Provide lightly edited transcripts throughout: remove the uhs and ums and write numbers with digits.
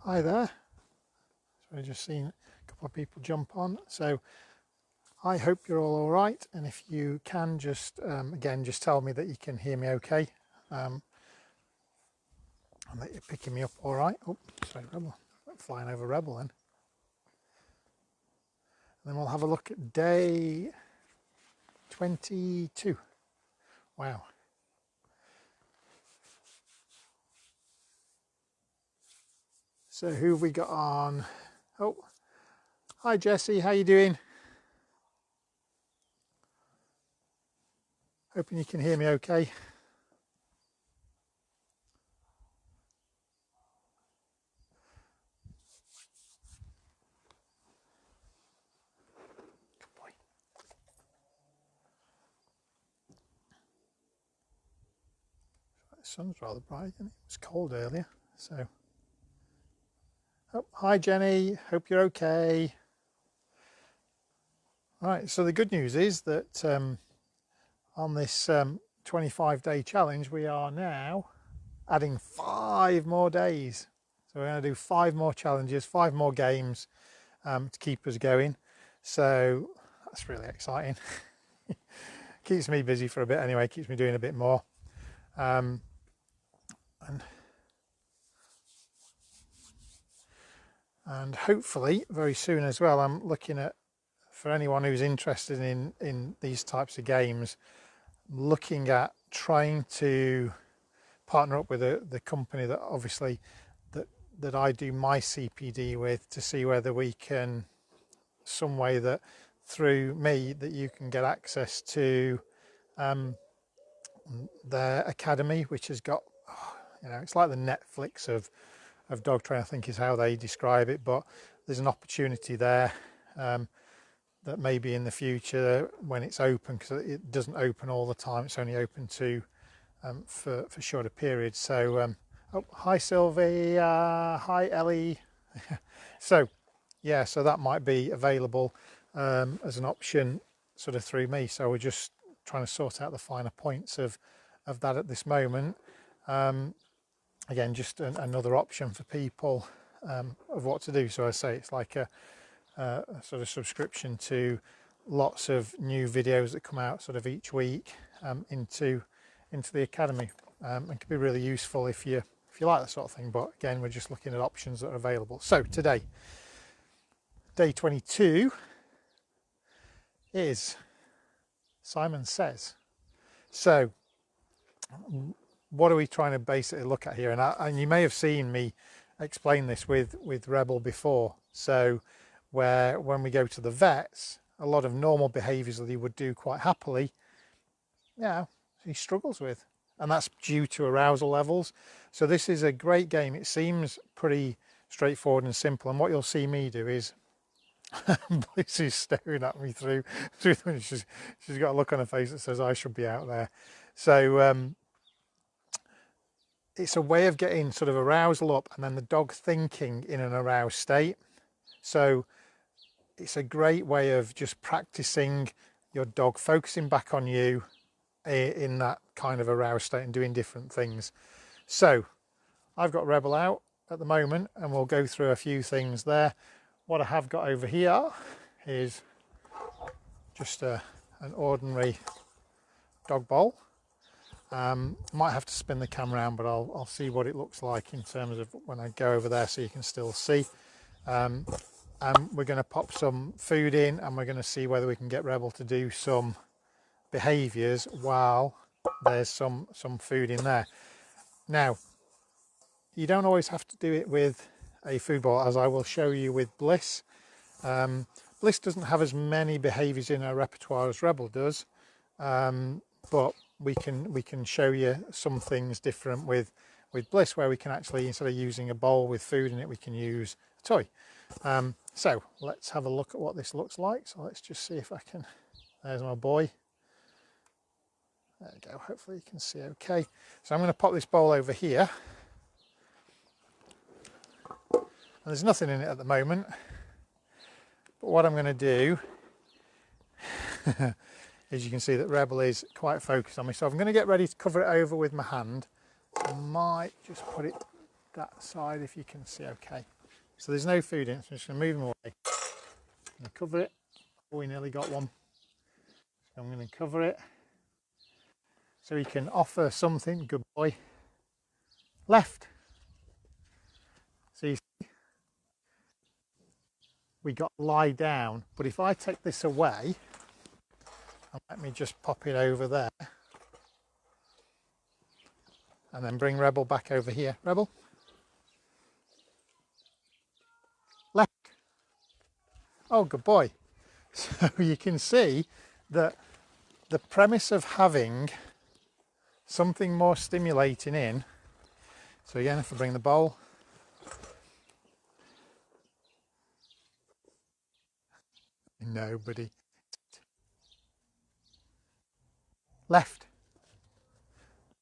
Hi there. So I've just seen a couple of people jump on. So I hope you're all right. And if you can just, again, just tell me that you can hear me okay. And that you're picking me up all right. Oh, sorry, Rebel. Flying over Rebel then. And then we'll have a look at day 22. Wow. So who have we got on? Oh, hi Jesse, how you doing? Hoping you can hear me okay. Good boy. The sun's rather bright, isn't it? It was cold earlier, so. Oh, hi Jenny, hope you're okay. Right, so the good news is that on this 25-day challenge, we are now adding 5 more days. So we're going to do 5 more challenges, 5 more games to keep us going. So that's really exciting. Keeps me busy for a bit anyway, keeps me doing a bit more. And hopefully very soon as well, I'm looking at, for anyone who's interested in these types of games, looking at trying to partner up with the company that obviously that I do my CPD with, to see whether we can, some way that through me that you can get access to their academy, which has got, it's like the Netflix of dog training, I think is how they describe it. But there's an opportunity there that maybe in the future when it's open, because it doesn't open all the time, it's only open to for shorter periods. So oh, hi Sylvia, hi Ellie. So yeah, so that might be available as an option sort of through me. So we're just trying to sort out the finer points of that at this moment. Again, just another option for people of what to do. So I say it's like a sort of subscription to lots of new videos that come out sort of each week into the academy, and can be really useful if you like that sort of thing. But again, we're just looking at options that are available. So today, day 22 is Simon Says. So what are we trying to basically look at here? And you may have seen me explain this with Rebel before. So where when we go to the vets, a lot of normal behaviours that he would do quite happily, he struggles with, and that's due to arousal levels. So this is a great game. It seems pretty straightforward and simple, and what you'll see me do is Bliss is staring at me through she's got a look on her face that says I should be out there. So it's a way of getting sort of arousal up and then the dog thinking in an aroused state. So it's a great way of just practicing your dog focusing back on you in that kind of aroused state and doing different things. So I've got Rebel out at the moment and we'll go through a few things there. What I have got over here is just an ordinary dog bowl. Might have to spin the camera around, but I'll see what it looks like in terms of when I go over there so you can still see. And we're going to pop some food in and we're going to see whether we can get Rebel to do some behaviours while there's some food in there. Now, you don't always have to do it with a food bowl, as I will show you with Bliss. Bliss doesn't have as many behaviours in her repertoire as Rebel does, but we can show you some things different with Bliss, where we can actually, instead of using a bowl with food in it, we can use a toy. So let's have a look at what this looks like. So let's just see if I can. There's my boy. There we go. Hopefully you can see okay. So I'm going to pop this bowl over here. And there's nothing in it at the moment. But what I'm going to do is, you can see that Rebel is quite focused on me. So I'm going to get ready to cover it over with my hand. I might just put it that side if you can see okay. So there's no food in it, so I'm just going to move him away. I'm going to cover it. Oh, we nearly got one. So I'm going to cover it so he can offer something. Good boy. Left. So you see, we got lie down, but if I take this away, and let me just pop it over there, and then bring Rebel back over here. Rebel. Left. Oh, good boy. So you can see that the premise of having something more stimulating in. So again, if I bring the bowl, nobody. Left.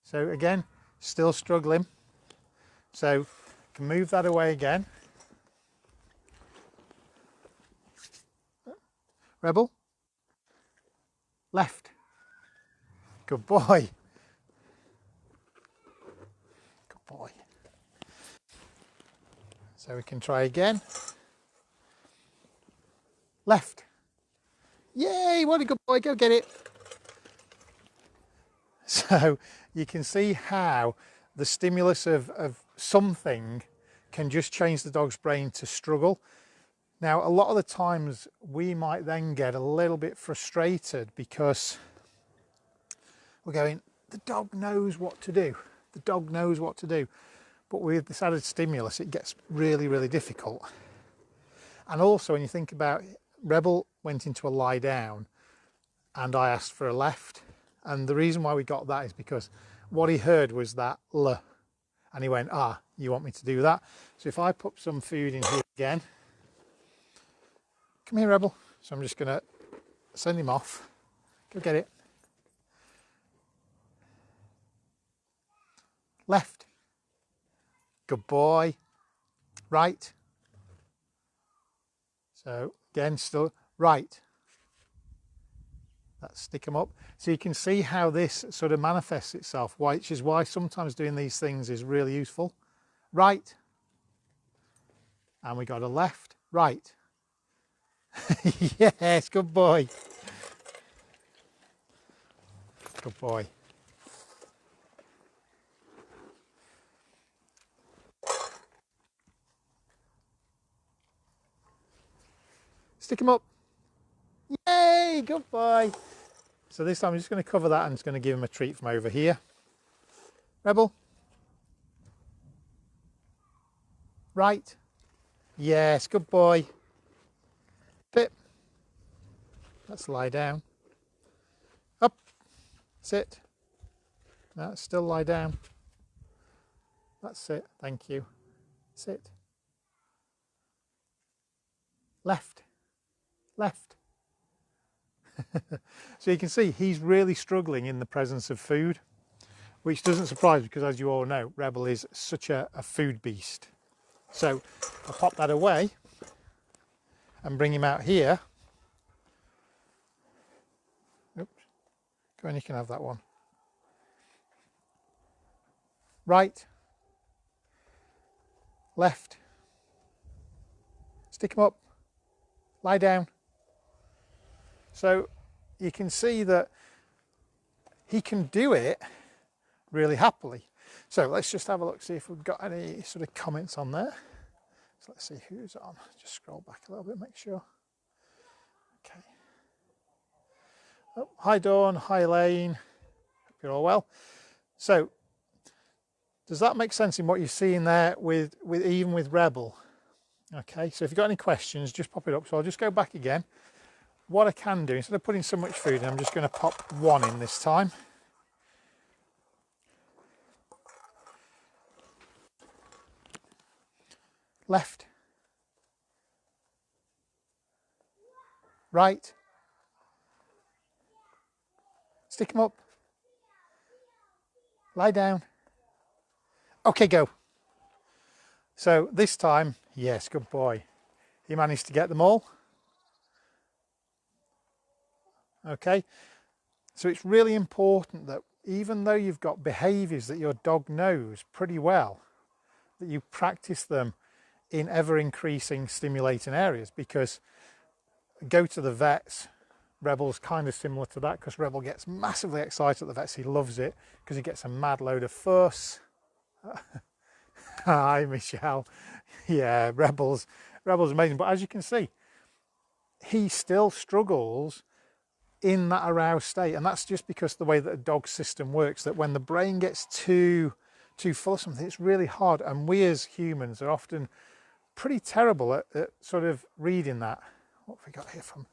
So again, still struggling. So can move that away again. Rebel. Left. Good boy. Good boy. So we can try again. Left. Yay, what a good boy, go get it. So you can see how the stimulus of something can just change the dog's brain to struggle. Now, a lot of the times we might then get a little bit frustrated because we're going, the dog knows what to do. The dog knows what to do. But with this added stimulus, it gets really, really difficult. And also when you think about Rebel went into a lie down and I asked for a left. And the reason why we got that is because what he heard was that L. And he went, ah, you want me to do that? So if I put some food in here again, come here, Rebel. So I'm just going to send him off. Go get it. Left. Good boy. Right. So again, still right. Let's stick them up. So you can see how this sort of manifests itself, which is why sometimes doing these things is really useful. Right. And we got a left, right. Yes, good boy. Good boy. Stick him up. Yay, good boy. So this time I'm just going to cover that and just going to give him a treat from over here. Rebel. Right. Yes, good boy. Pip. Let's lie down. Up. Sit. No, still lie down. That's it. Thank you. Sit. Left. Left. So you can see he's really struggling in the presence of food, which doesn't surprise me because, as you all know, Rebel is such a food beast. So I'll pop that away and bring him out here. Oops. Go on, you can have that one. Right. Left. Stick him up. Lie down. So you can see that he can do it really happily. So let's just have a look, see if we've got any sort of comments on there. So let's see who's on. Just scroll back a little bit, make sure. Okay. Oh, hi Dawn, hi Elaine. Hope you're all well. So does that make sense in what you're seeing there with even with Rebel? Okay, so if you've got any questions, just pop it up. So I'll just go back again. What I can do, instead of putting so much food in, I'm just going to pop one in this time. Left. Right. Stick them up. Lie down. Okay, go. So this time, yes, good boy. He managed to get them all. Okay, so it's really important that even though you've got behaviours that your dog knows pretty well, that you practice them in ever increasing stimulating areas, because go to the vets, Rebel's kind of similar to that, because Rebel gets massively excited at the vets. He loves it because he gets a mad load of fuss. Hi, Michelle. Yeah, Rebel's amazing. But as you can see, he still struggles in that aroused state. And that's just because the way that a dog's system works, that when the brain gets too full of something, it's really hard. And we as humans are often pretty terrible at sort of reading that. What have we got here from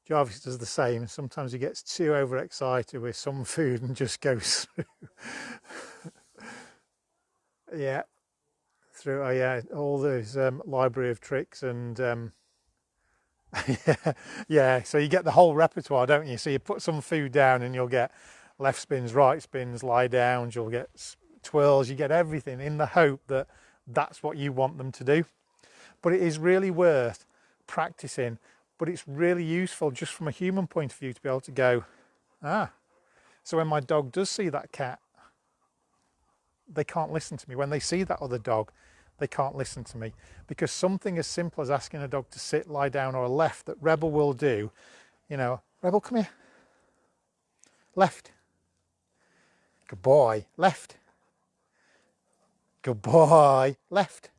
Jarvis? Does the same. Sometimes he gets too overexcited with some food and just goes through. Yeah, through. Oh yeah, all those library of tricks and yeah. So you get the whole repertoire, don't you? So you put some food down and you'll get left spins, right spins, lie downs. You'll get twirls. You get everything in the hope that that's what you want them to do. But it is really worth practicing. But it's really useful just from a human point of view to be able to go, so when my dog does see that cat, they can't listen to me. When they see that other dog, they can't listen to me. Because something as simple as asking a dog to sit, lie down, or a left that Rebel will do, you know, Rebel, come here. Left. Good boy. Left. Good boy. Left.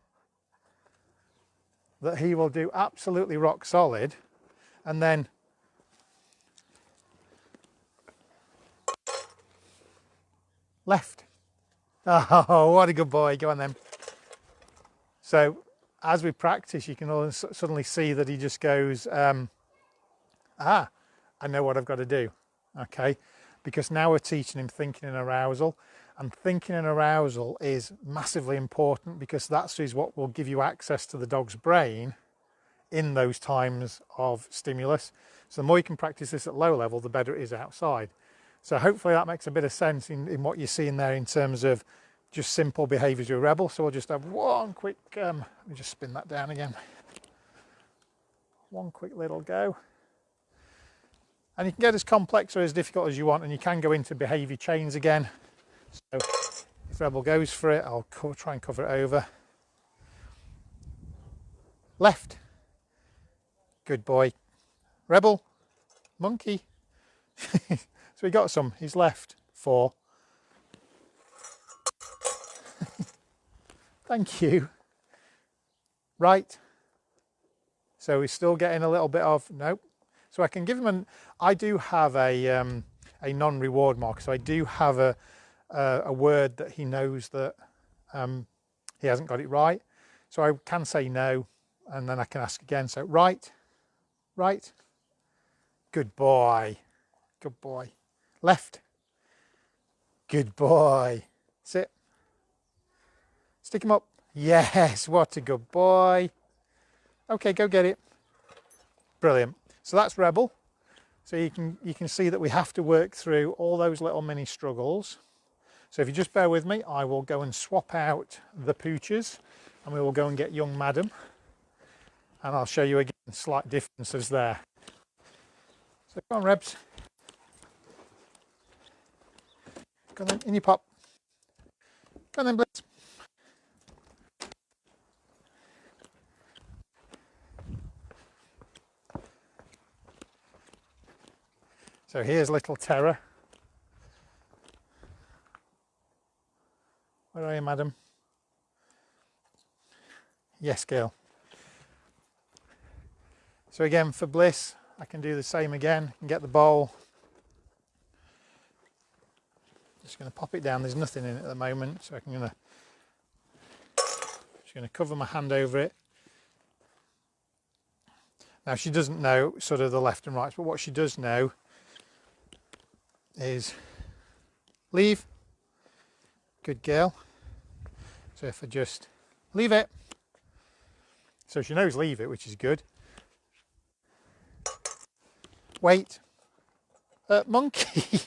That he will do absolutely rock solid. And then left. Oh, what a good boy. Go on then. So as we practice, you can all suddenly see that he just goes, I know what I've got to do. Okay. Because now we're teaching him thinking and arousal. And thinking and arousal is massively important, because that is what will give you access to the dog's brain in those times of stimulus. So the more you can practice this at low level, the better it is outside. So hopefully that makes a bit of sense in what you're seeing there in terms of just simple behaviours with Rebel. So we'll just have one quick, let me just spin that down again. One quick little go. And you can get as complex or as difficult as you want, and you can go into behaviour chains again. So if Rebel goes for it, I'll try and cover it over. Left. Good boy. Rebel. Monkey. So we got some. He's left 4. Thank you. Right. So he's still getting a little bit of, nope. So I can give him I do have a non-reward marker. So I do have a word that he knows that he hasn't got it right. So I can say no, and then I can ask again. So right, right, good boy, good boy. Left, good boy. Sit, stick him up. Yes, what a good boy. Okay, go get it. Brilliant. So that's Rebel. So you can see that we have to work through all those little mini struggles. So if you just bear with me, I will go and swap out the pooches, and we will go and get young Madam, and I'll show you again slight differences there. So come on, Rebs. Go on then, in your pop. Go on then, Blitz. So here's little Terror. Where are you, Madam? Yes, girl. So again, for Bliss, I can do the same again and get the bowl. Just going to pop it down. There's nothing in it at the moment, so I'm just going to cover my hand over it. Now she doesn't know sort of the left and right, but what she does know is leave. Good girl. So if I just leave it, so she knows leave it, which is good. Wait, monkey.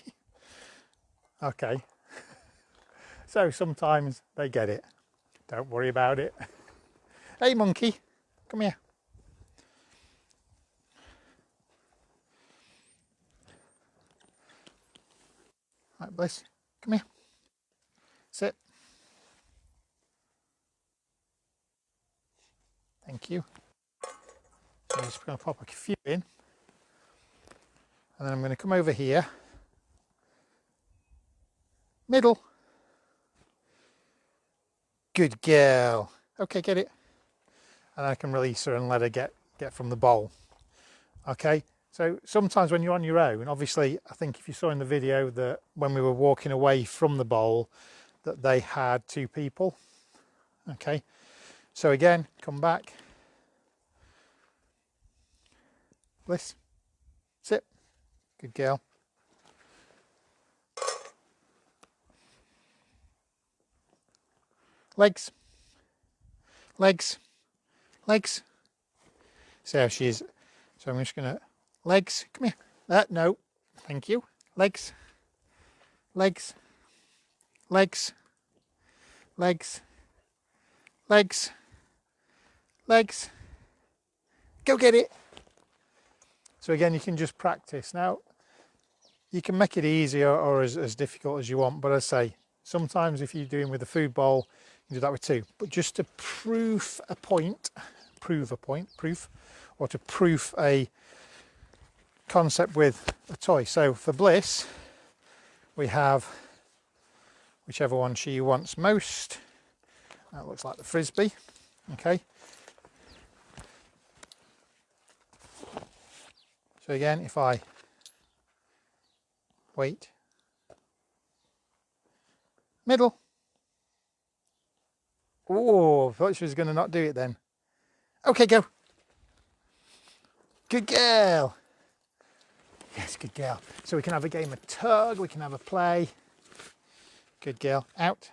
Okay. So sometimes they get it. Don't worry about it. Hey, monkey, come here. Right, Bliss, come here. Sit. Thank you. I'm just going to pop a few in. And then I'm going to come over here. Middle. Good girl. Okay, get it. And I can release her and let her get from the bowl. Okay, so sometimes when you're on your own, obviously, I think if you saw in the video that when we were walking away from the bowl, that they had 2 people. Okay, so again, come back. Bliss. Sit. Good girl. Legs. Legs. Legs. See how she is. So I'm just going to... Legs. Come here. No. Thank you. Legs. Legs. Legs. Legs. Legs. Legs. Go get it. So again, you can just practice. Now, you can make it easier or as difficult as you want. But I say, sometimes if you're doing with a food bowl, you do that with 2. But just to prove a point, or to proof a concept with a toy. So for Bliss, we have whichever one she wants most. That looks like the frisbee. Okay. So again, if I wait, middle. Oh, I thought she was going to not do it then. Okay, go. Good girl. Yes, good girl. So we can have a game of tug, we can have a play. Good girl. Out.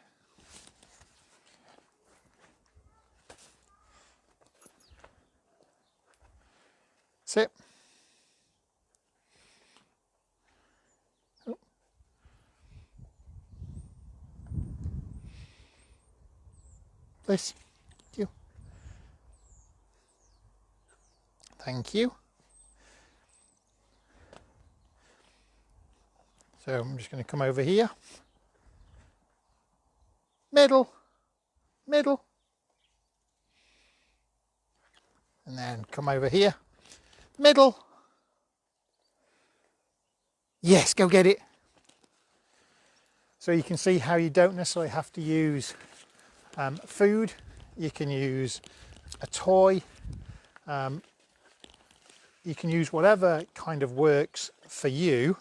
Sit. Oh. This. Thank you. Thank you. So I'm just going to come over here. Middle. Middle. And then come over here. Middle. Yes, go get it. So you can see how you don't necessarily have to use food. You can use a toy. You can use whatever kind of works for you,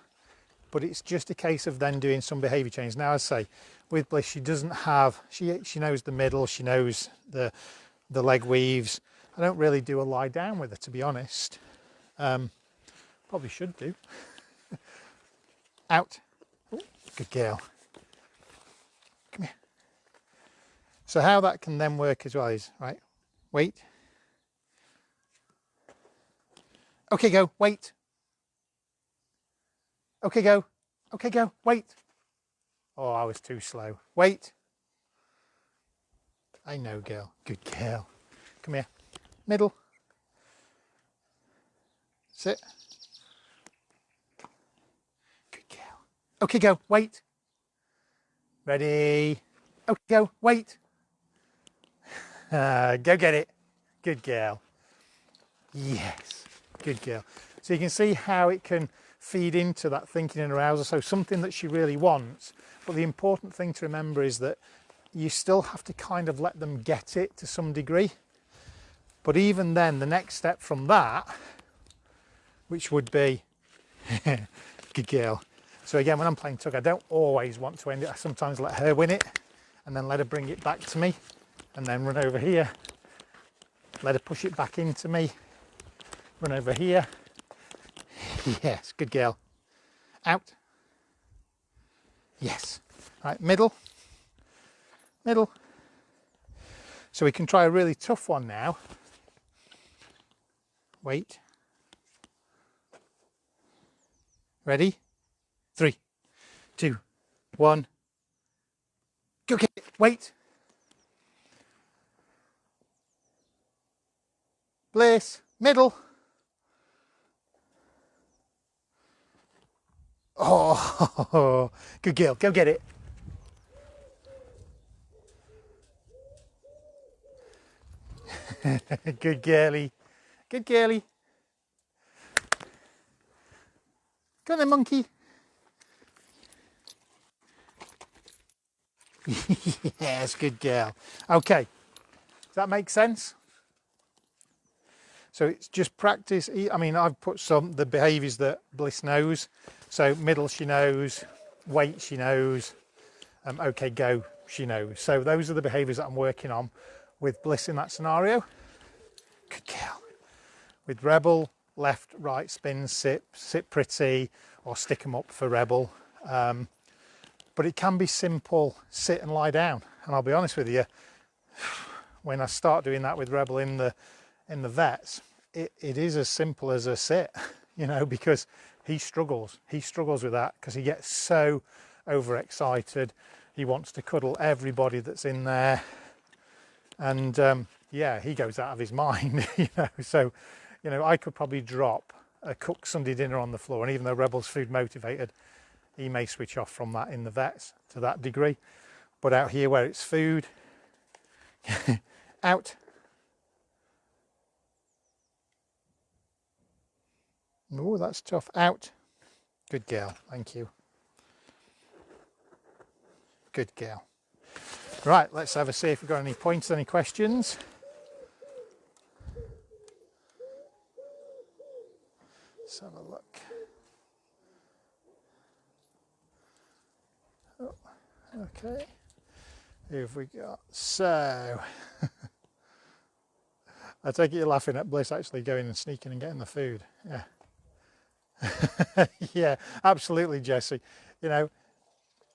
but it's just a case of then doing some behaviour change. Now, as I say, with Bliss, she doesn't have, she knows the middle, she knows the leg weaves. I don't really do a lie down with her, to be honest. Probably should do. Out. Ooh, good girl. Come here. So how that can then work as well is, right, wait. Okay, go, wait. Okay, go. Okay, go, wait. Oh, I was too slow. Wait. I know, girl. Good girl. Come here. Middle. Sit. Good girl. Okay, go, wait. Ready. Okay, go, wait. Go get it. Good girl. Yes. Good girl. So you can see how it can feed into that thinking and arousal. So something that she really wants. But the important thing to remember is that you still have to kind of let them get it to some degree. But even then, the next step from that, which would be, good girl. So again, when I'm playing tug, I don't always want to end it. I sometimes let her win it and then let her bring it back to me and then run over here. Let her push it back into me. Run over here. Yes, good girl. Out. Yes. Right, middle. Middle. So we can try a really tough one now. Wait. Ready? 3, 2, 1. Go get it. Wait. Bliss. Middle. Oh, good girl. Go get it. Good girly. Good girly. Go on then, monkey. Yes, good girl. Okay, does that make sense? So it's just practice. I mean, I've put the behaviours that Bliss knows. So middle she knows, wait she knows, okay go she knows. So those are the behaviours that I'm working on with Bliss in that scenario. Good girl. With Rebel, left, right, spin, sit pretty, or stick 'em up for Rebel. But it can be simple, sit and lie down. And I'll be honest with you, when I start doing that with Rebel in the vets, it is as simple as a sit, you know, because he struggles with that because he gets so overexcited. He wants to cuddle everybody that's in there, and yeah, he goes out of his mind. You know, so you know, I could probably drop a cooked Sunday dinner on the floor, and even though Rebel's food motivated, he may switch off from that in the vets to that degree. But out here where it's food, out. Oh, that's tough. Out. Good girl. Thank you. Good girl. Right, let's have a see if we've got any points, any questions. Let's have a look. Oh, okay. Who have we got? So, I take it you're laughing at Bliss actually going and sneaking and getting the food. Yeah. Yeah, absolutely, Jesse. You know,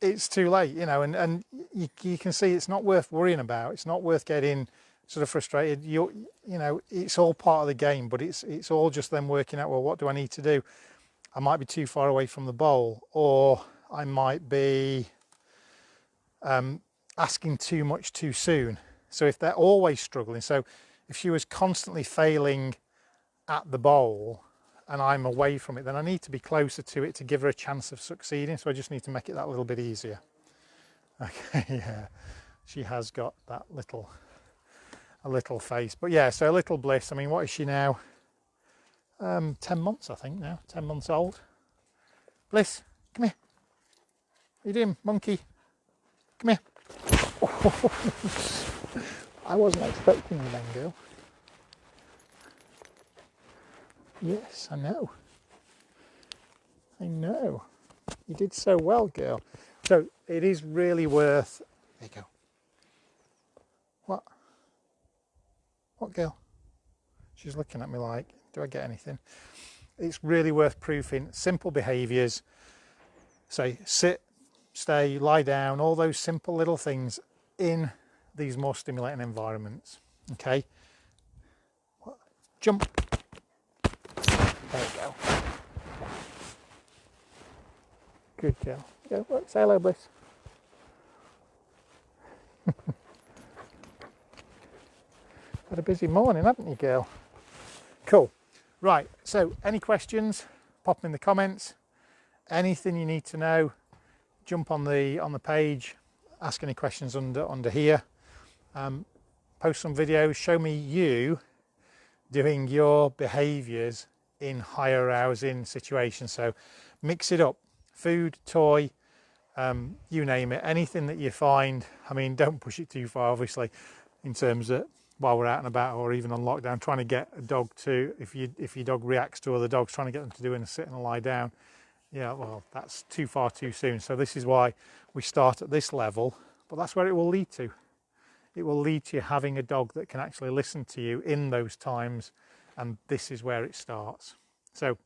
it's too late, you know, and you can see it's not worth worrying about. It's not worth getting sort of frustrated. You know, it's all part of the game, but it's all just them working out, well, what do I need to do? I might be too far away from the bowl, or I might be asking too much too soon. So if they're always struggling, so if she was constantly failing at the bowl and I'm away from it, then I need to be closer to it to give her a chance of succeeding. So I just need to make it that little bit easier. Okay, yeah, she has got that a little face, but yeah, so a little Bliss. I mean, what is she now? 10 months, I think now, 10 months old. Bliss, come here. What are you doing, monkey? Come here. I wasn't expecting you then, girl. Yes, I know. I know. You did so well, girl. So it is really worth... There you go. What? What, girl? She's looking at me like, do I get anything? It's really worth proofing simple behaviours. Say, sit, stay, lie down, all those simple little things in these more stimulating environments. Okay? What? Jump. There you go. Good girl. Go, look, say hello, Bliss. Had a busy morning, haven't you, girl? Cool. Right, so any questions, pop them in the comments. Anything you need to know, jump on the page, ask any questions under here. Post some videos, show me you doing your behaviours in high arousing situations. So mix it up, food, toy, you name it, anything that you find. I mean, don't push it too far, obviously, in terms of while we're out and about or even on lockdown, trying to get a dog to, if your dog reacts to other dogs, trying to get them to do a sit and a lie down. Yeah, well, that's too far too soon. So this is why we start at this level, but that's where it will lead to. It will lead to you having a dog that can actually listen to you in those times, and this is where it starts. So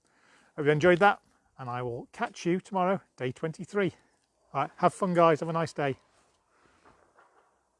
hope you enjoyed that, and I will catch you tomorrow, day 23. All right, have fun, guys. Have a nice day.